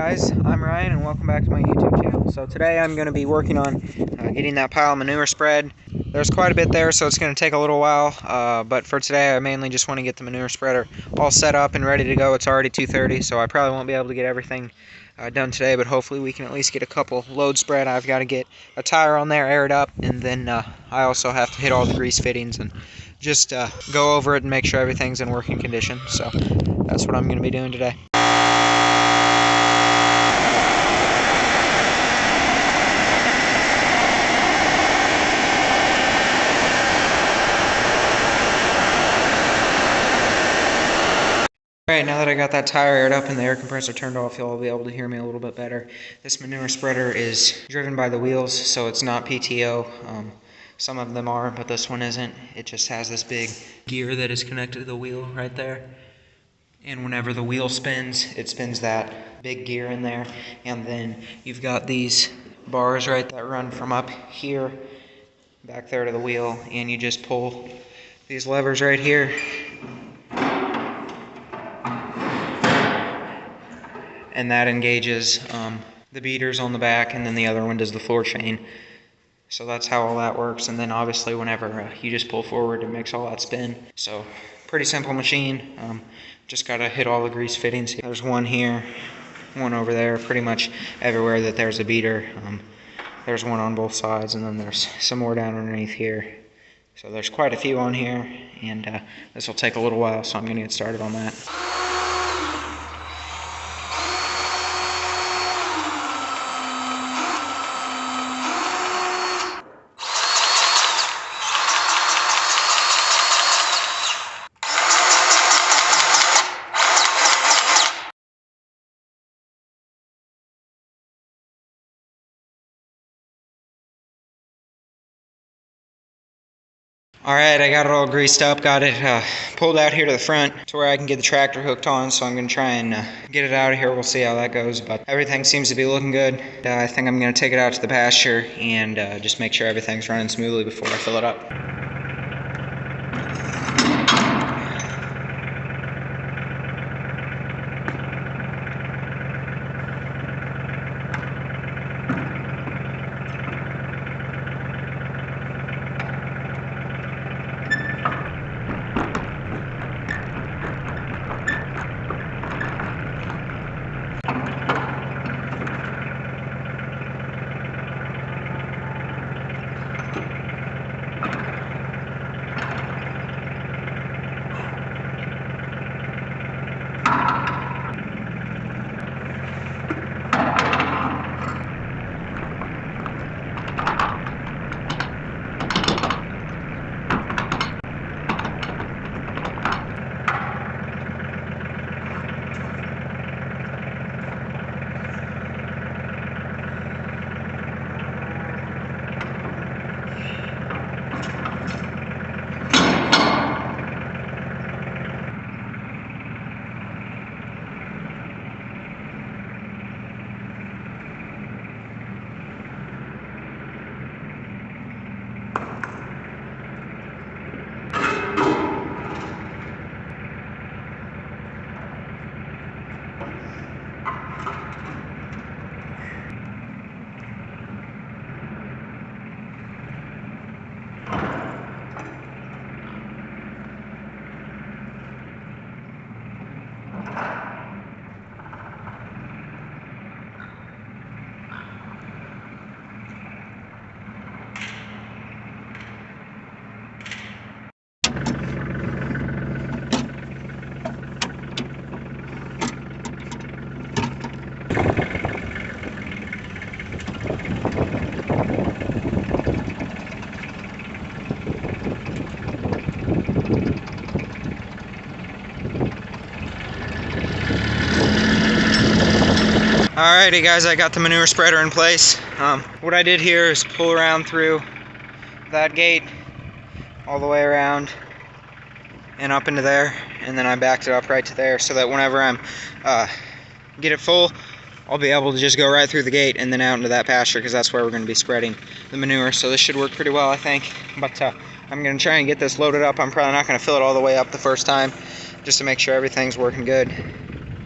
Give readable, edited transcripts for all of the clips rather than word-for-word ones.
guys, I'm Ryan and welcome back to my YouTube channel. So today I'm going to be working on getting that pile of manure spread. There's quite a bit there, so it's going to take a little while, but for today I mainly just want to get the manure spreader all set up and ready to go. It's already 2:30, so I probably won't be able to get everything done today, but hopefully we can at least get a couple loads spread. I've got to get a tire on there, air it up, and then I also have to hit all the grease fittings and just go over it and make sure everything's in working condition. So that's what I'm going to be doing today. Alright, now that I got that tire aired up and the air compressor turned off, you'll be able to hear me a little bit better. This manure spreader is driven by the wheels, so it's not PTO. Some of them are, but this one isn't. It just has this big gear that is connected to the wheel right there. And whenever the wheel spins, it spins that big gear in there. And then you've got these bars right that run from up here back there to the wheel, and you just pull these levers right here. And that engages the beaters on the back, and then the other one does the floor chain. So that's how all that works. And then obviously whenever you just pull forward, it makes all that spin. So pretty simple machine. Just gotta hit all the grease fittings. There's one here, one over there, pretty much everywhere that there's a beater. There's one on both sides, and then there's some more down underneath here. So there's quite a few on here, and this will take a little while, so I'm gonna get started on that. Alright, I got it all greased up, got it pulled out here to the front to where I can get the tractor hooked on, so I'm going to try and get it out of here. We'll see how that goes, but everything seems to be looking good. I think I'm going to take it out to the pasture and just make sure everything's running smoothly before I fill it up. Alrighty guys, I got the manure spreader in place. What I did here is pull around through that gate all the way around and up into there, and then I backed it up right to there so that whenever I'm get it full, I'll be able to just go right through the gate and then out into that pasture, because that's where we're going to be spreading the manure. So this should work pretty well, I think. But I'm going to try and get this loaded up. I'm probably not going to fill it all the way up the first time, just to make sure everything's working good.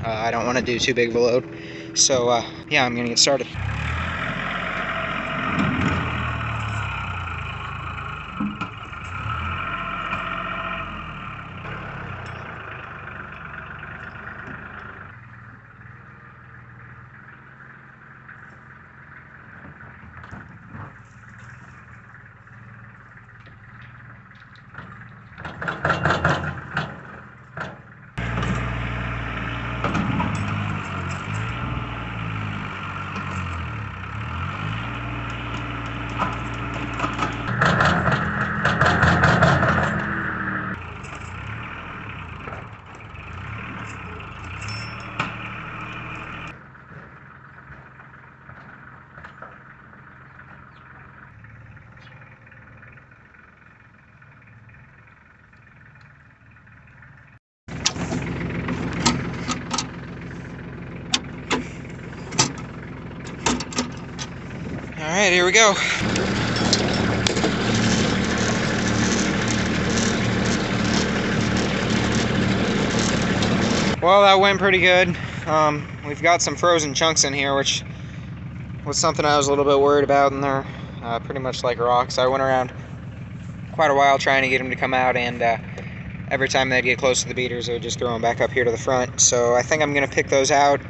I don't want to do too big of a load. So yeah, I'm gonna get started. Alright, here we go. Well, that went pretty good. We've got some frozen chunks in here, which was something I was a little bit worried about, and they're pretty much like rocks. I went around quite a while trying to get them to come out, and every time they'd get close to the beaters, I would just throw them back up here to the front. So I think I'm going to pick those out.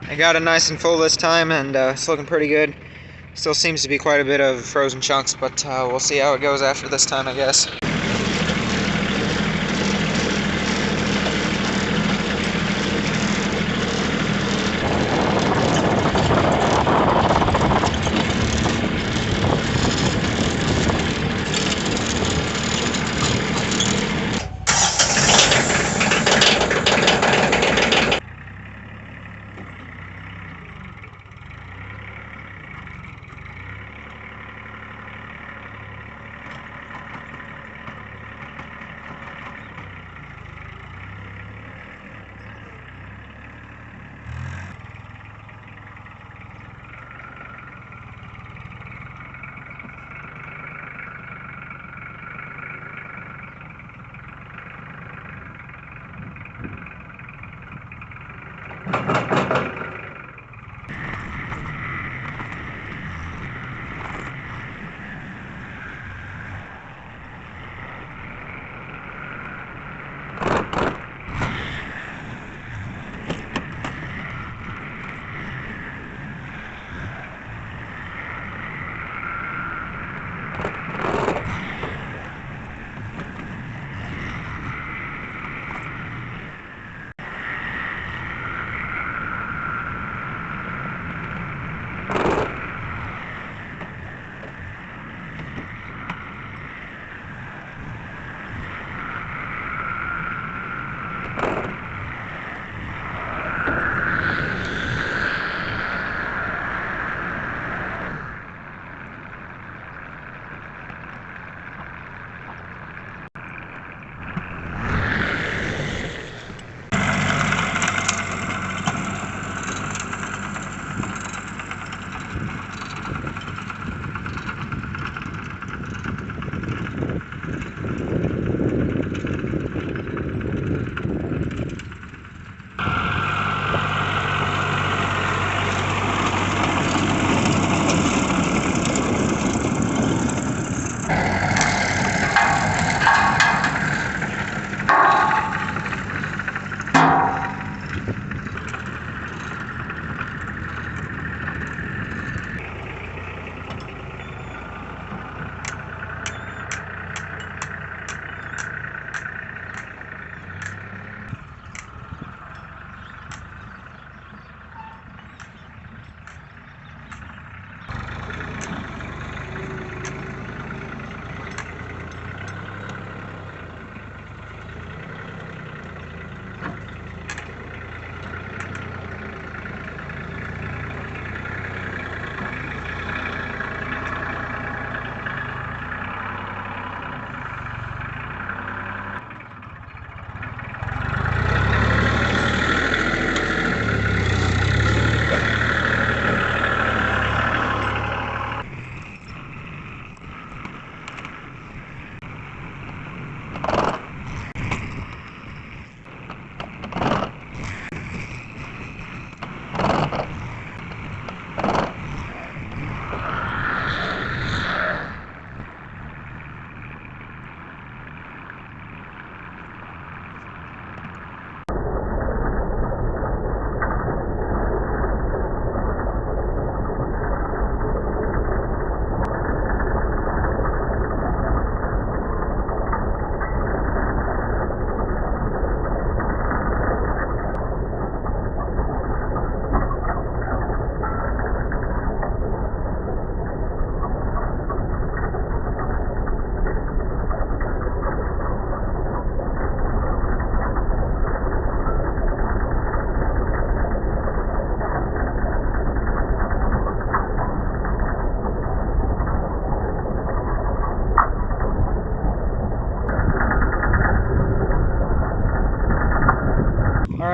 I got it nice and full this time, and it's looking pretty good. Still seems to be quite a bit of frozen chunks, but we'll see how it goes after this time, I guess.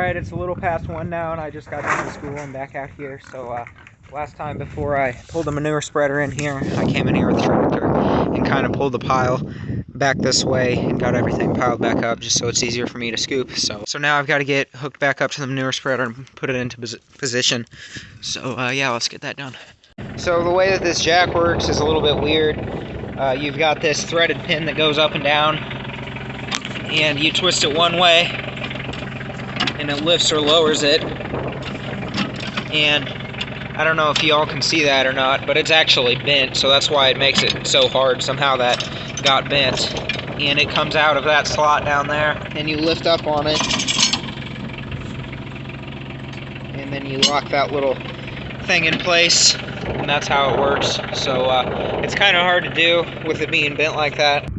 Alright, it's a little past 1 now, and I just got done with school and back out here. So last time before I pulled the manure spreader in here, I came in here with the tractor and kind of pulled the pile back this way and got everything piled back up just so it's easier for me to scoop. So now I've got to get hooked back up to the manure spreader and put it into position. So yeah, let's get that done. So the way that this jack works is a little bit weird. You've got this threaded pin that goes up and down, and you twist it one way and it lifts or lowers it. And I don't know if y'all can see that or not, but it's actually bent, so that's why it makes it so hard. Somehow that got bent, and it comes out of that slot down there, and you lift up on it, and then you lock that little thing in place, and that's how it works. So it's kind of hard to do with it being bent like that.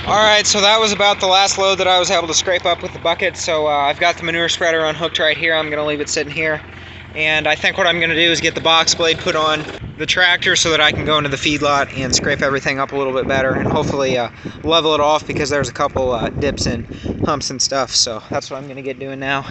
Alright, so that was about the last load that I was able to scrape up with the bucket. So I've got the manure spreader unhooked right here. I'm going to leave it sitting here. And I think what I'm going to do is get the box blade put on the tractor so that I can go into the feedlot and scrape everything up a little bit better and hopefully level it off, because there's a couple dips and humps and stuff. So that's what I'm going to get doing now.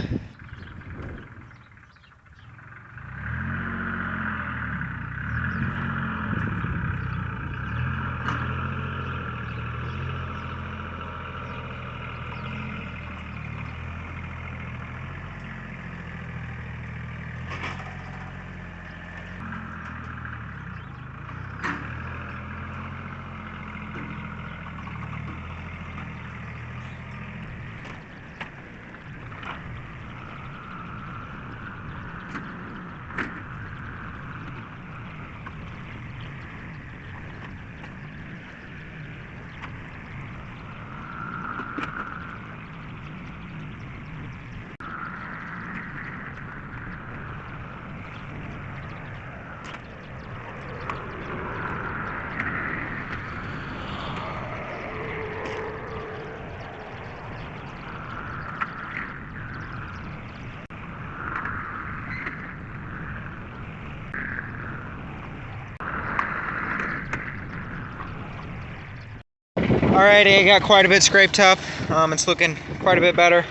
Alrighty, I got quite a bit scraped up. It's looking quite a bit better.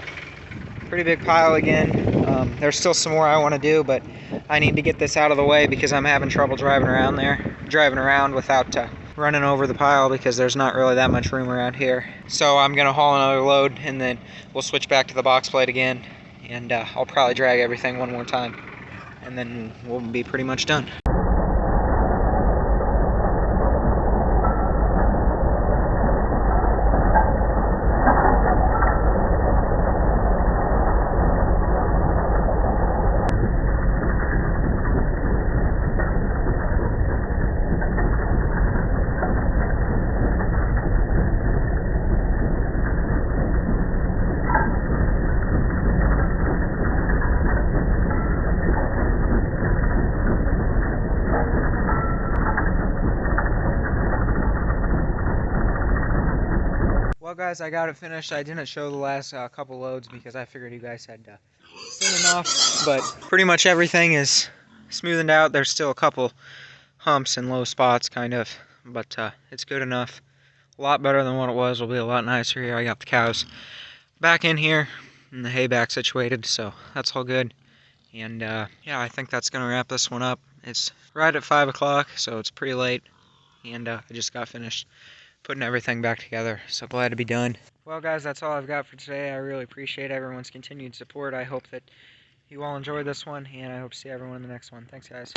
Pretty big pile again. There's still some more I want to do, but I need to get this out of the way because I'm having trouble driving around without running over the pile because there's not really that much room around here. So I'm gonna haul another load and then we'll switch back to the box plate again, and I'll probably drag everything one more time, and then we'll be pretty much done. Well guys, I got it finished. I didn't show the last couple loads because I figured you guys had seen enough, but pretty much everything is smoothened out. There's still a couple humps and low spots kind of, but it's good enough. A lot better than what it was. Will be a lot nicer here. I got the cows back in here and the hay back situated, so that's all good. And yeah, I think that's gonna wrap this one up. It's right at 5 o'clock, so it's pretty late, and I just got finished putting everything back together, so glad to be done. Well guys, that's all I've got for today. I really appreciate everyone's continued support. I hope that you all enjoyed this one, and I hope to see everyone in the next one. Thanks guys.